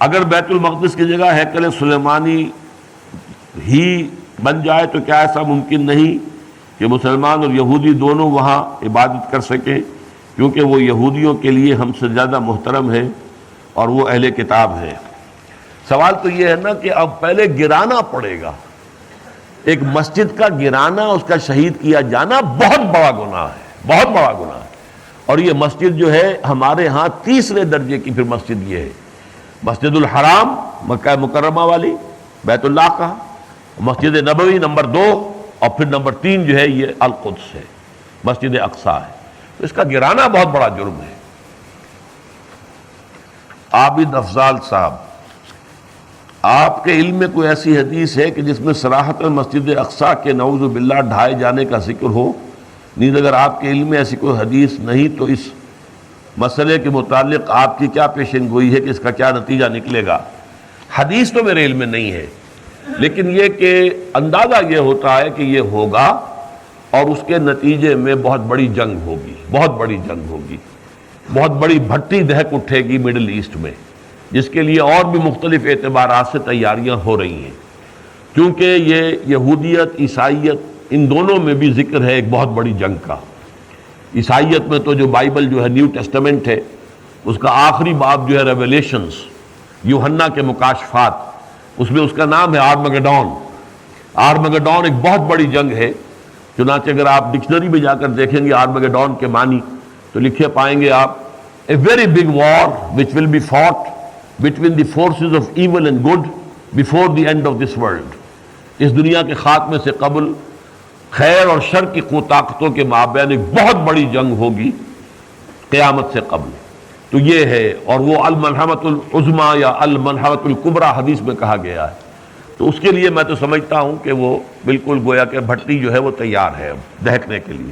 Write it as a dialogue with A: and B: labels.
A: اگر بیت المقدس کی جگہ ہیکل سلیمانی ہی بن جائے تو کیا ایسا ممکن نہیں کہ مسلمان اور یہودی دونوں وہاں عبادت کر سکیں، کیونکہ وہ یہودیوں کے لیے ہم سے زیادہ محترم ہے اور وہ اہل کتاب ہے؟ سوال تو یہ ہے نا کہ اب پہلے گرانا پڑے گا، ایک مسجد کا گرانا، اس کا شہید کیا جانا بہت بڑا گناہ ہے، بہت بڑا گناہ ہے۔ اور یہ مسجد جو ہے ہمارے ہاں تیسرے درجے کی پھر مسجد یہ ہے، مسجد الحرام مکہ مکرمہ والی بیت اللہ کا، مسجد نبوی نمبر 2، اور پھر نمبر 3 جو ہے یہ القدس ہے، مسجد اقصیٰ ہے۔ تو اس کا گرانا بہت بڑا جرم ہے۔ عابد افضال صاحب، آپ کے علم میں کوئی ایسی حدیث ہے کہ جس میں صراحتاً مسجد اقصیٰ کے نعوذ باللہ ڈھائے جانے کا ذکر ہو؟ نیز اگر آپ کے علم میں ایسی کوئی حدیث نہیں تو اس مسئلے کے متعلق آپ کی کیا پیشن گوئی ہے کہ اس کا کیا نتیجہ نکلے گا؟ حدیث تو میرے علم میں نہیں ہے، لیکن یہ کہ اندازہ یہ ہوتا ہے کہ یہ ہوگا اور اس کے نتیجے میں بہت بڑی جنگ ہوگی، بہت بڑی جنگ ہوگی، بہت بڑی بھٹی دہک اٹھے گی مڈل ایسٹ میں، جس کے لیے اور بھی مختلف اعتبارات سے تیاریاں ہو رہی ہیں، کیونکہ یہ یہودیت عیسائیت ان دونوں میں بھی ذکر ہے ایک بہت بڑی جنگ کا۔ عیسائیت میں تو جو بائبل جو ہے نیو ٹیسٹمنٹ ہے، اس کا آخری باب جو ہے ریویلیشنز، یوحنا کے مکاشفات، اس میں اس کا نام ہے آرمگڈون۔ آرمگڈون ایک بہت بڑی جنگ ہے، چنانچہ اگر آپ ڈکشنری میں جا کر دیکھیں گے آرمگڈون کے معنی تو لکھے پائیں گے آپ، a very big war which will be fought between the forces of evil and good before the end of this world۔ اس دنیا کے خاتمے سے قبل خیر اور شر کی طاقتوں کے مابین ایک بہت بڑی جنگ ہوگی قیامت سے قبل۔ تو یہ ہے، اور وہ الملحمۃ العظمیٰ یا الملحمۃ الکبریٰ حدیث میں کہا گیا ہے۔ تو اس کے لیے میں تو سمجھتا ہوں کہ وہ بالکل گویا کہ بھٹی جو ہے وہ تیار ہے اب دہکنے کے لیے۔